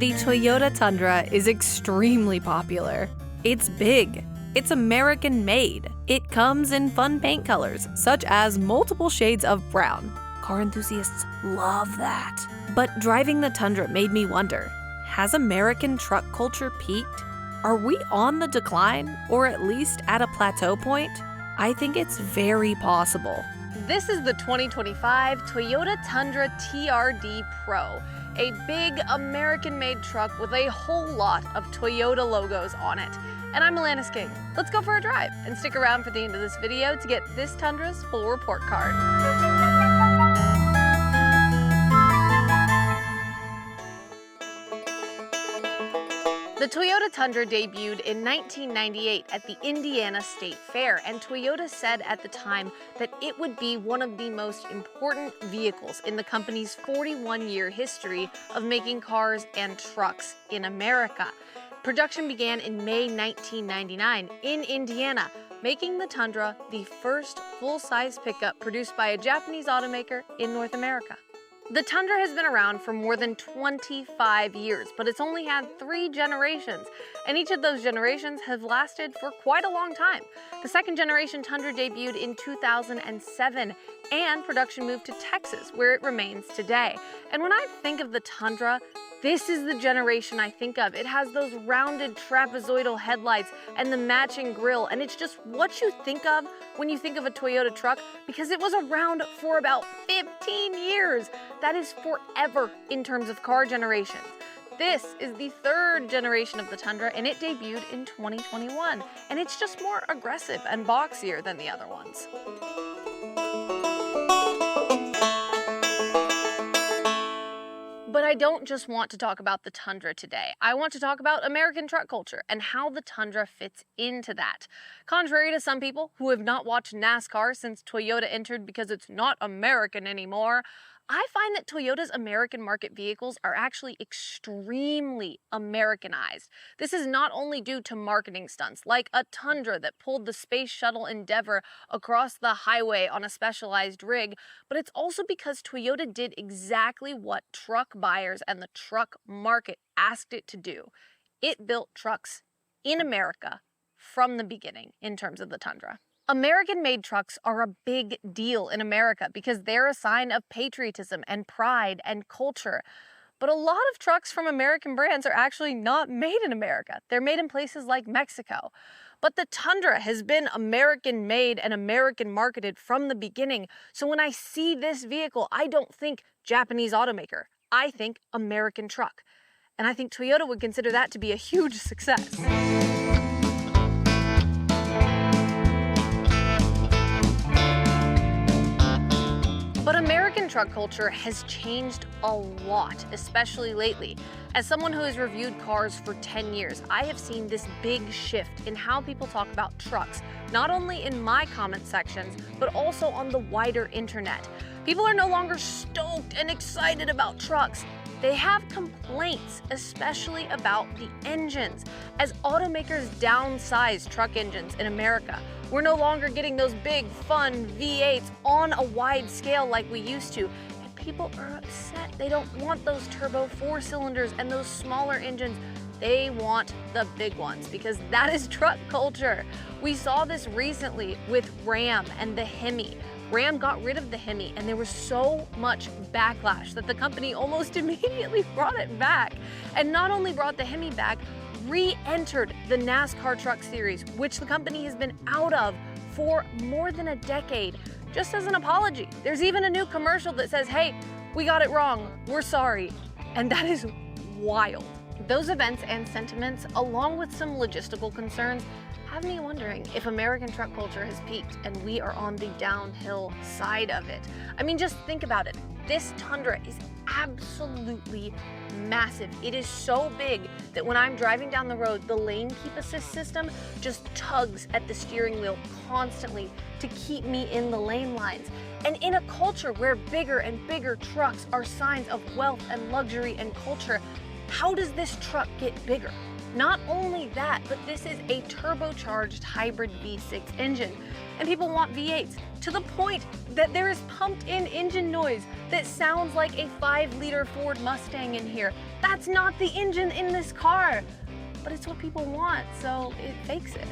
The Toyota Tundra is extremely popular. It's big. It's American-made. It comes in fun paint colors, such as multiple shades of brown. Car enthusiasts love that. But driving the Tundra made me wonder, has American truck culture peaked? Are we on the decline, or at least at a plateau point? I think it's very possible. This is the 2025 Toyota Tundra TRD Pro, a big American-made truck with a whole lot of Toyota logos on it. And I'm Alanis King. Let's go for a drive and stick around for the end of this video to get this Tundra's full report card. The Toyota Tundra debuted in 1998 at the Indiana State Fair, and Toyota said at the time that it would be one of the most important vehicles in the company's 41-year history of making cars and trucks in America. Production began in May 1999 in Indiana, making the Tundra the first full-size pickup produced by a Japanese automaker in North America. The Tundra has been around for more than 25 years, but it's only had 3 generations, and each of those generations have lasted for quite a long time. The second generation Tundra debuted in 2007, and production moved to Texas, where it remains today. And when I think of the Tundra, this is the generation I think of. It has those rounded trapezoidal headlights and the matching grille, and it's just what you think of when you think of a Toyota truck, because it was around for about 15 years. That is forever in terms of car generations. This is the 3rd generation of the Tundra, and it debuted in 2021, and it's just more aggressive and boxier than the other ones. But I don't just want to talk about the Tundra today. I want to talk about American truck culture and how the Tundra fits into that. Contrary to some people who have not watched NASCAR since Toyota entered because it's not American anymore, I find that Toyota's American market vehicles are actually extremely Americanized. This is not only due to marketing stunts, like a Tundra that pulled the Space Shuttle Endeavour across the highway on a specialized rig, but it's also because Toyota did exactly what truck buyers and the truck market asked it to do. It built trucks in America from the beginning in terms of the Tundra. American-made trucks are a big deal in America because they're a sign of patriotism and pride and culture. But a lot of trucks from American brands are actually not made in America. They're made in places like Mexico. But the Tundra has been American-made and American-marketed from the beginning. So when I see this vehicle, I don't think Japanese automaker. I think American truck. And I think Toyota would consider that to be a huge success. But American truck culture has changed a lot, especially lately. As someone who has reviewed cars for 10 years, I have seen this big shift in how people talk about trucks, not only in my comment sections, but also on the wider internet. People are no longer stoked and excited about trucks. They have complaints, especially about the engines. As automakers downsize truck engines in America, we're no longer getting those big, fun V8s on a wide scale like we used to. And people are upset. They don't want those turbo 4-cylinders and those smaller engines. They want the big ones because that is truck culture. We saw this recently with Ram and the Hemi. Ram got rid of the Hemi, and there was so much backlash that the company almost immediately brought it back. And not only brought the Hemi back, re-entered the NASCAR Truck Series, which the company has been out of for more than a decade, just as an apology. There's even a new commercial that says, "Hey, we got it wrong, we're sorry." And that is wild. Those events and sentiments, along with some logistical concerns, have me wondering if American truck culture has peaked and we are on the downhill side of it. I mean, just think about it. This Tundra is absolutely massive. It is so big that when I'm driving down the road, the lane keep assist system just tugs at the steering wheel constantly to keep me in the lane lines. And in a culture where bigger and bigger trucks are signs of wealth and luxury and culture, how does this truck get bigger? Not only that, but this is a turbocharged hybrid V6 engine. And people want V8s to the point that there is pumped-in engine noise that sounds like a 5-liter Ford Mustang in here. That that's not the engine in this car. But it's what people want, so it fakes it.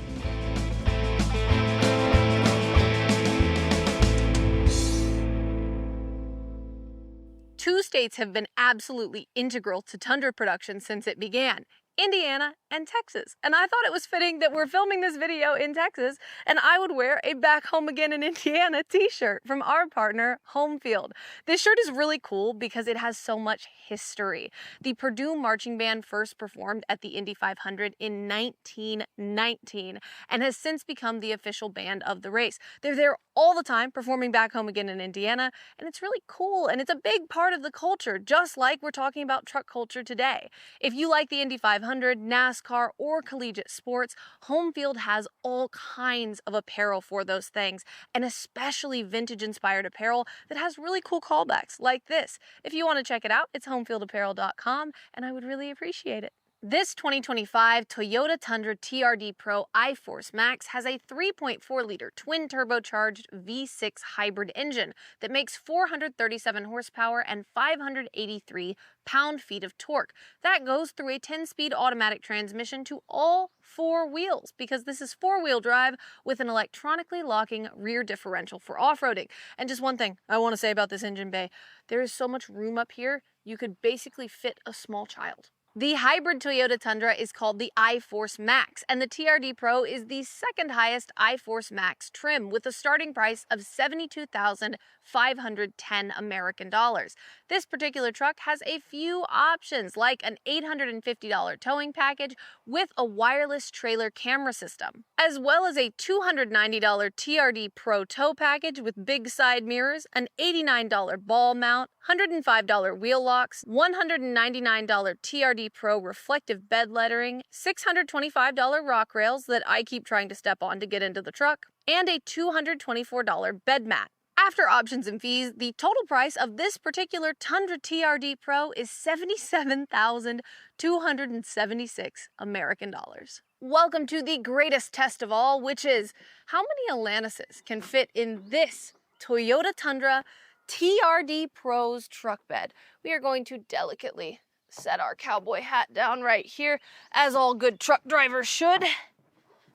Two states have been absolutely integral to Tundra production since it began: Indiana and Texas. And I thought it was fitting that we're filming this video in Texas and I would wear a Back Home Again in Indiana t-shirt from our partner, Homefield. This shirt is really cool because it has so much history. The Purdue Marching Band first performed at the Indy 500 in 1919 and has since become the official band of the race. They're there all the time performing Back Home Again in Indiana, and it's really cool and it's a big part of the culture, just like we're talking about truck culture today. If you like the Indy 500, NASCAR, or collegiate sports, Homefield has all kinds of apparel for those things, and especially vintage-inspired apparel that has really cool callbacks like this. If you want to check it out, it's homefieldapparel.com, and I would really appreciate it. This 2025 Toyota Tundra TRD Pro iForce Max has a 3.4-liter twin-turbocharged V6 hybrid engine that makes 437 horsepower and 583 pound-feet of torque. That goes through a 10-speed automatic transmission to all four wheels, because this is four-wheel drive with an electronically locking rear differential for off-roading. And just one thing I want to say about this engine bay: there is so much room up here, you could basically fit a small child. The hybrid Toyota Tundra is called the iForce Max, and the TRD Pro is the second highest iForce Max trim with a starting price of $72,510 American dollars. This particular truck has a few options, like an $850 towing package with a wireless trailer camera system, as well as a $290 TRD Pro tow package with big side mirrors, an $89 ball mount, $105 wheel locks, $199 TRD Pro reflective bed lettering, $625 rock rails that I keep trying to step on to get into the truck, and a $224 bed mat. After options and fees, the total price of this particular Tundra TRD Pro is $77,276 American dollars. Welcome to the greatest test of all, which is how many Atlantises can fit in this Toyota Tundra TRD Pro's truck bed. We are going to delicately set our cowboy hat down right here, as all good truck drivers should,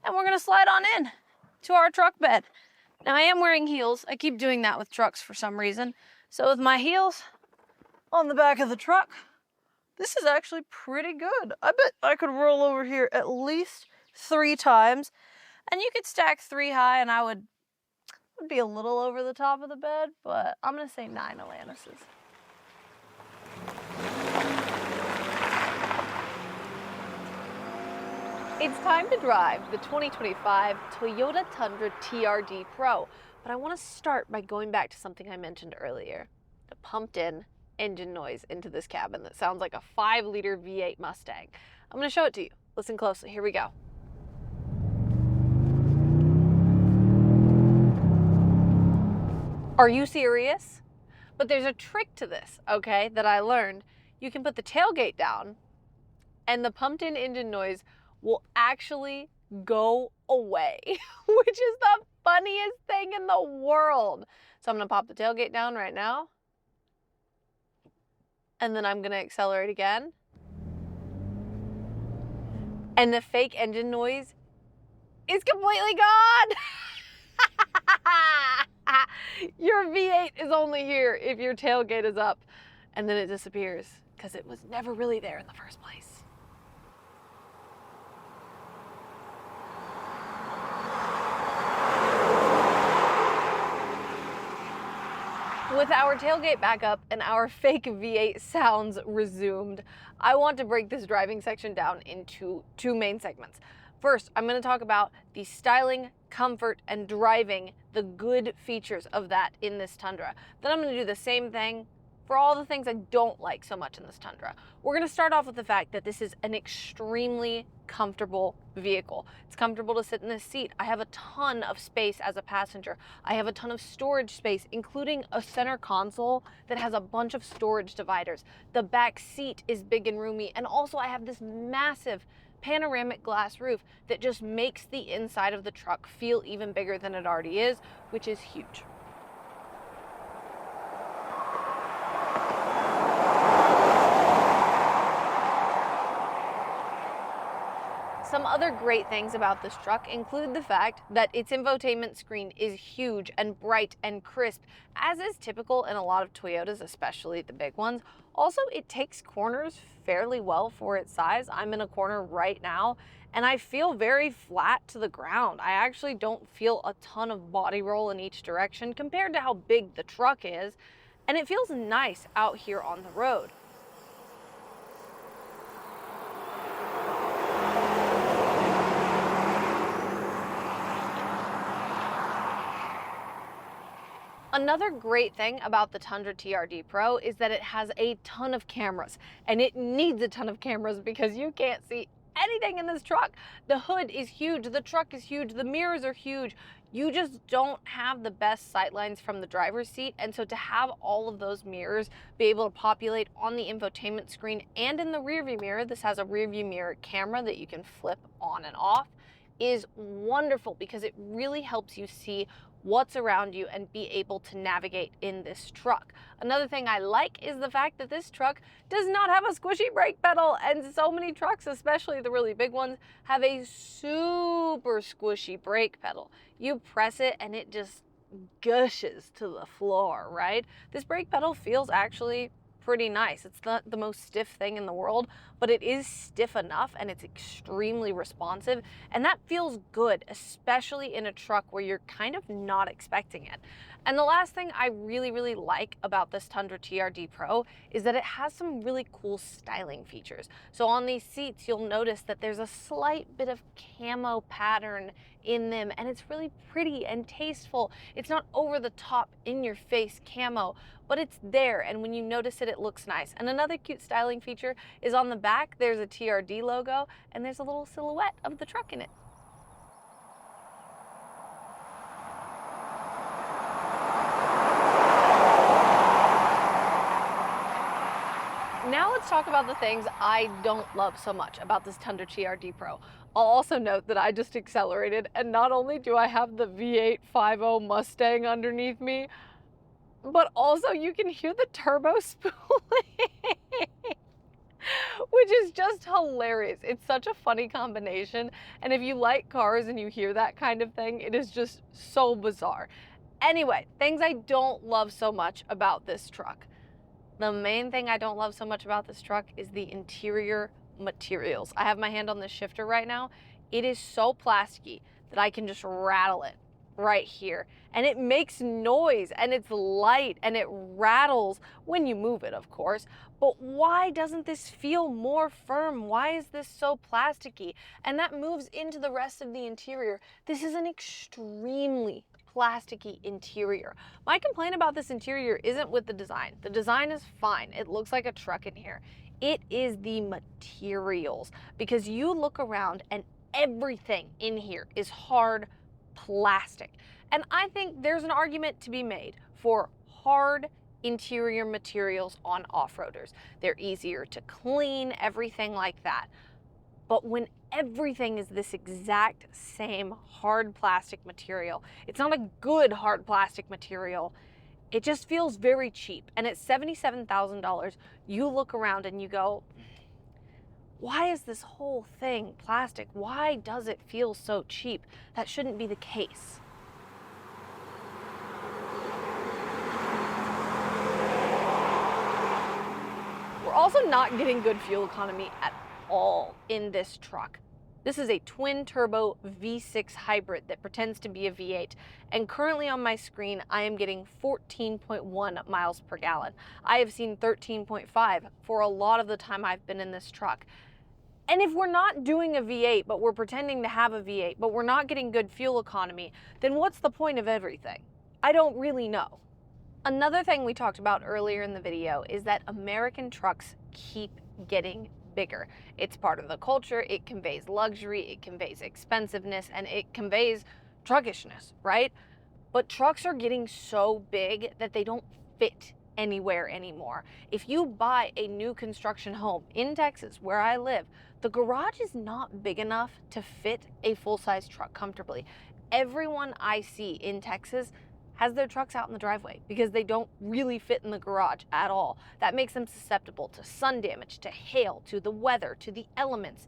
and we're gonna slide on in to our truck bed. Now, I am wearing heels. I keep doing that with trucks for some reason. So with my heels on the back of the truck, this is actually pretty good. I bet I could roll over here at least 3 times, and you could stack 3 high and I would be a little over the top of the bed, but I'm gonna say 9 Atlantises. It's time to drive the 2025 Toyota Tundra TRD Pro, but I want to start by going back to something I mentioned earlier: the pumped-in engine noise into this cabin that sounds like a 5-liter V8 Mustang. I'm going to show it to you. Listen closely. Here we go. Are you serious? But there's a trick to this, okay, that I learned. You can put the tailgate down and the pumped-in engine noise will actually go away, which is the funniest thing in the world. So I'm gonna pop the tailgate down right now, and then I'm gonna accelerate again, and the fake engine noise is completely gone. Your V8 is only here if your tailgate is up, and then it disappears because it was never really there in the first place. With our tailgate back up and our fake V8 sounds resumed, I want to break this driving section down into 2 main segments. First, I'm going to talk about the styling, comfort, and driving, the good features of that in this Tundra. Then I'm going to do the same thing for all the things I don't like so much in this Tundra. We're going to start off with the fact that this is an extremely comfortable vehicle. It's comfortable to sit in this seat. I have a ton of space as a passenger. I have a ton of storage space, including a center console that has a bunch of storage dividers. The back seat is big and roomy, and also I have this massive panoramic glass roof that just makes the inside of the truck feel even bigger than it already is, which is huge. Some other great things about this truck include the fact that its infotainment screen is huge and bright and crisp, as is typical in a lot of Toyotas, especially the big ones. Also, it takes corners fairly well for its size. I'm in a corner right now, and I feel very flat to the ground. I actually don't feel a ton of body roll in each direction compared to how big the truck is, and it feels nice out here on the road. Another great thing about the Tundra TRD Pro is that it has a ton of cameras, and it needs a ton of cameras because you can't see anything in this truck. The hood is huge, the truck is huge, the mirrors are huge. You just don't have the best sight lines from the driver's seat, and so to have all of those mirrors be able to populate on the infotainment screen and in the rearview mirror, this has a rearview mirror camera that you can flip on and off, is wonderful because it really helps you see what's around you and be able to navigate in this truck. Another thing I like is the fact that this truck does not have a squishy brake pedal, and so many trucks, especially the really big ones, have a super squishy brake pedal. You press it and it just gushes to the floor, right? This brake pedal feels actually pretty nice. It's not the most stiff thing in the world, but it is stiff enough and it's extremely responsive, and that feels good, especially in a truck where you're kind of not expecting it. And the last thing I really like about this Tundra TRD Pro is that it has some really cool styling features. So on these seats, you'll notice that there's a slight bit of camo pattern in them, and it's really pretty and tasteful. It's not over the top in your face camo, but it's there, and when you notice it, it looks nice. And another cute styling feature is on the back, there's a TRD logo, and there's a little silhouette of the truck in it. Now let's talk about the things I don't love so much about this Tundra TRD Pro. I'll also note that I just accelerated, and not only do I have the V8 5.0 Mustang underneath me, but also you can hear the turbo spooling, which is just hilarious. It's such a funny combination, and if you like cars and you hear that kind of thing, it is just so bizarre. Anyway, things I don't love so much about this truck. The main thing I don't love so much about this truck is the interior materials. I have my hand on the shifter right now. It is so plasticky that I can just rattle it right here, and it makes noise, and it's light, and it rattles when you move it, of course. But why doesn't this feel more firm? Why is this so plasticky? And that moves into the rest of the interior. This is an extremely plasticky interior. My complaint about this interior isn't with the design. The design is fine. It looks like a truck in here. It is the materials, because you look around and everything in here is hard plastic. And I think there's an argument to be made for hard interior materials on off-roaders. They're easier to clean, everything like that. But when everything is this exact same hard plastic material, it's not a good hard plastic material. It just feels very cheap. And at $77,000, you look around and you go, why is this whole thing plastic? Why does it feel so cheap? That shouldn't be the case. We're also not getting good fuel economy at all in this truck. This is a twin turbo V6 hybrid that pretends to be a V8, and currently on my screen I am getting 14.1 miles per gallon. I have seen 13.5 for a lot of the time I've been in this truck. And if we're not doing a V8, but we're pretending to have a V8, but we're not getting good fuel economy, then what's the point of everything? I don't really know. Another thing we talked about earlier in the video is that American trucks keep getting bigger. It's part of the culture, it conveys luxury, it conveys expensiveness, and it conveys truckishness, right? But trucks are getting so big that they don't fit anywhere anymore. If you buy a new construction home in Texas, where I live, the garage is not big enough to fit a full-size truck comfortably. Everyone I see in Texas has their trucks out in the driveway because they don't really fit in the garage at all. That makes them susceptible to sun damage, to hail, to the weather, to the elements.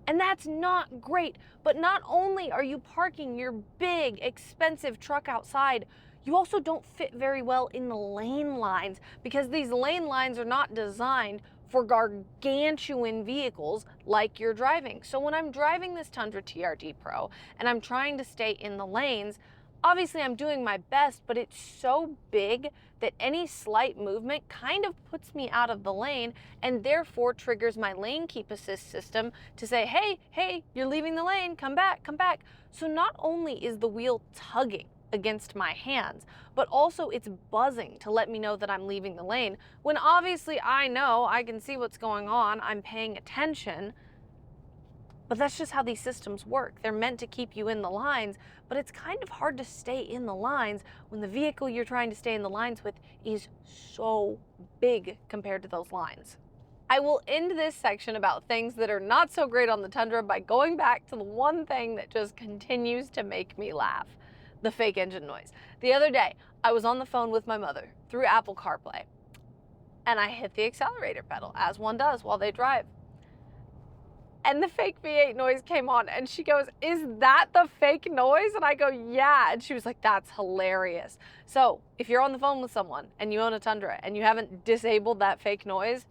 And that's not great. But not only are you parking your big, expensive truck outside, you also don't fit very well in the lane lines because these lane lines are not designed for gargantuan vehicles like you're driving. So when I'm driving this Tundra TRD Pro and I'm trying to stay in the lanes, obviously I'm doing my best, but it's so big that any slight movement kind of puts me out of the lane and therefore triggers my lane keep assist system to say, hey, you're leaving the lane, come back, come back. So not only is the wheel tugging against my hands, but also it's buzzing to let me know that I'm leaving the lane, when obviously I know, I can see what's going on, I'm paying attention, but that's just how these systems work. They're meant to keep you in the lines, but it's kind of hard to stay in the lines when the vehicle you're trying to stay in the lines with is so big compared to those lines. I will end this section about things that are not so great on the Tundra by going back to the one thing that just continues to make me laugh: the fake engine noise. The other day, I was on the phone with my mother through Apple CarPlay, and I hit the accelerator pedal, as one does while they drive. And the fake V8 noise came on, and she goes, "Is that the fake noise?" And I go, "Yeah." And she was like, "That's hilarious." So if you're on the phone with someone and you own a Tundra and you haven't disabled that fake noise,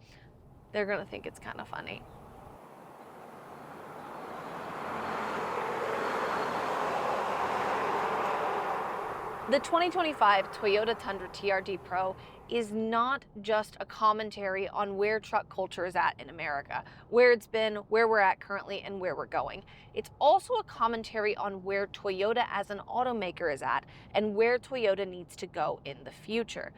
they're gonna think it's kind of funny. The 2025 Toyota Tundra TRD Pro is not just a commentary on where truck culture is at in America, where it's been, where we're at currently, and where we're going. It's also a commentary on where Toyota as an automaker is at and where Toyota needs to go in the future.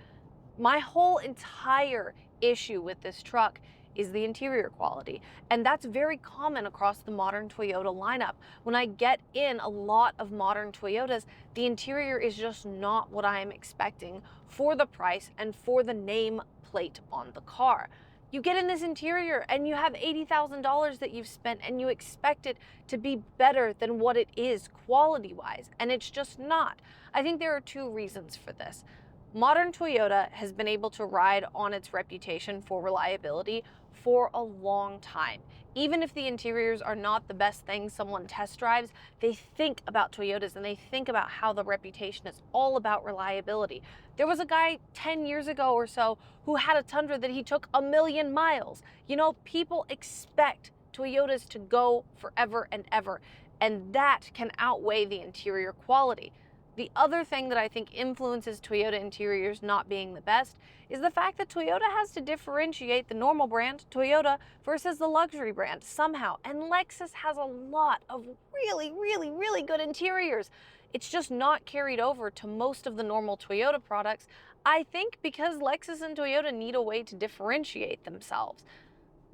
My whole entire issue with this truck is the interior quality, and that's very common across the modern Toyota lineup. When I get in a lot of modern Toyotas, the interior is just not what I am expecting for the price and for the name plate on the car. You get in this interior and you have $80,000 that you've spent and you expect it to be better than what it is quality-wise, and it's just not. I think there are two reasons for this. Modern Toyota has been able to ride on its reputation for reliability for a long time. Even if the interiors are not the best thing someone test drives, they think about Toyotas and they think about how the reputation is all about reliability. There was a guy 10 years ago or so who had a Tundra that he took 1,000,000 miles. You know, people expect Toyotas to go forever and ever, and that can outweigh the interior quality. The other thing that I think influences Toyota interiors not being the best is the fact that Toyota has to differentiate the normal brand, Toyota, versus the luxury brand somehow. And Lexus has a lot of really good interiors. It's just not carried over to most of the normal Toyota products, I think because Lexus and Toyota need a way to differentiate themselves.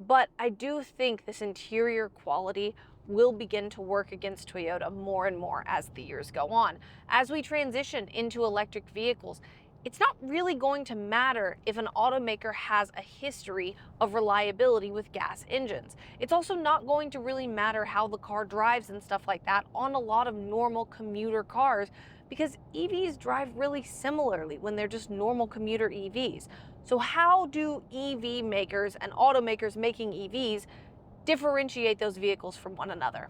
But I do think this interior quality will begin to work against Toyota more and more as the years go on. As we transition into electric vehicles, it's not really going to matter if an automaker has a history of reliability with gas engines. It's also not going to really matter how the car drives and stuff like that on a lot of normal commuter cars, because EVs drive really similarly when they're just normal commuter EVs. So how do EV makers and automakers making EVs differentiate those vehicles from one another?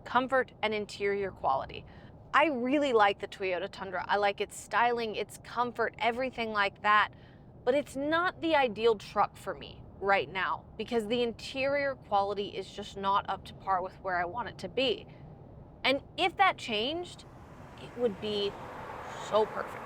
Comfort and interior quality. I really like the Toyota Tundra. I like its styling, its comfort, everything like that. But it's not the ideal truck for me right now because the interior quality is just not up to par with where I want it to be. And if that changed, it would be so perfect.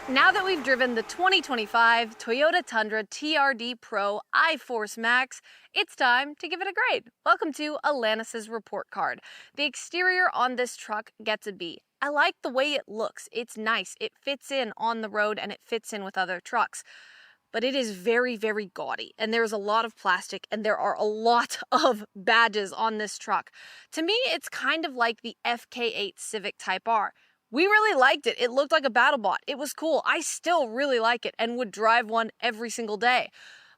Now that we've driven the 2025 Toyota Tundra TRD Pro iForce Max, it's time to give it a grade. Welcome to Alanis's report card. The exterior on this truck gets a B. I like the way it looks. It's nice. It fits in on the road and it fits in with other trucks. But it is very gaudy, and there's a lot of plastic, and there are a lot of badges on this truck. To me, it's kind of like the FK8 Civic Type R. We really liked it. It looked like a battle bot. It was cool. I still really like it and would drive one every single day.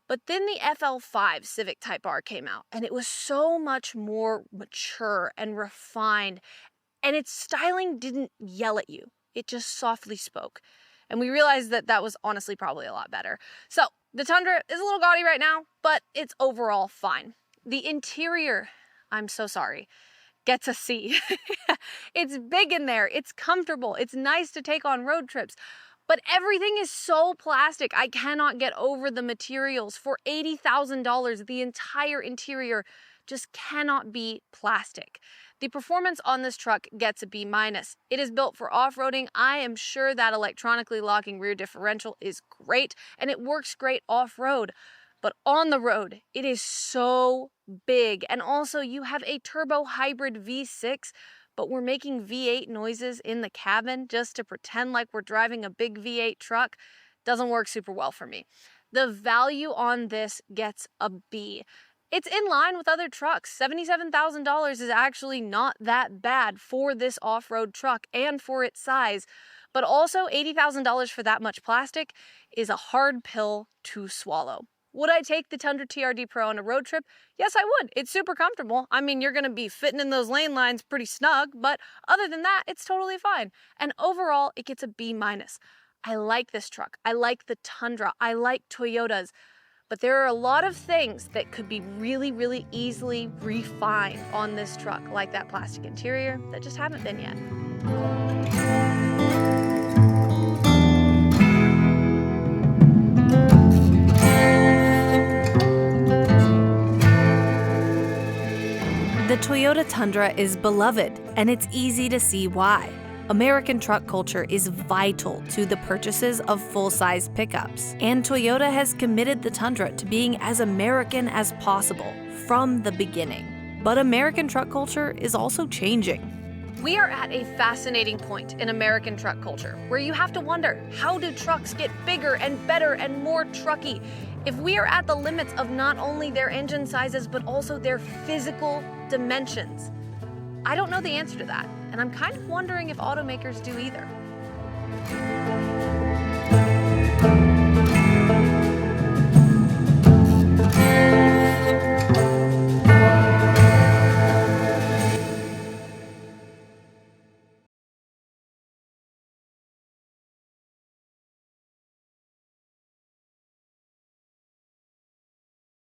But then the FL5 Civic Type R came out, and it was so much more mature and refined, and its styling didn't yell at you. It just softly spoke. And we realized that that was honestly probably a lot better. So the Tundra is a little gaudy right now, but it's overall fine. The interior, I'm so sorry, gets a C. It's big in there, it's comfortable, it's nice to take on road trips, but everything is so plastic. I cannot get over the materials. For $80,000, the entire interior just cannot be plastic. The performance on this truck gets a B-. It is built for off-roading. I am sure that electronically locking rear differential is great, and it works great off-road. But on the road, it is so big. And also, you have a turbo hybrid V6, but we're making V8 noises in the cabin just to pretend like we're driving a big V8 truck. Doesn't work super well for me. The value on this gets a B. It's in line with other trucks. $77,000 is actually not that bad for this off-road truck and for its size. But also, $80,000 for that much plastic is a hard pill to swallow. Would I take the Tundra TRD Pro on a road trip? Yes, I would. It's super comfortable. I mean, you're going to be fitting in those lane lines pretty snug, but other than that, it's totally fine. And overall, it gets a B-. I like this truck. I like the Tundra. I like Toyotas. But there are a lot of things that could be really, really easily refined on this truck, like that plastic interior, that just haven't been yet. The Toyota Tundra is beloved, and it's easy to see why. American truck culture is vital to the purchases of full-size pickups, and Toyota has committed the Tundra to being as American as possible from the beginning. But American truck culture is also changing. We are at a fascinating point in American truck culture where you have to wonder, how do trucks get bigger and better and more trucky? If we are at the limits of not only their engine sizes, but also their physical dimensions. I don't know the answer to that, and I'm kind of wondering if automakers do either.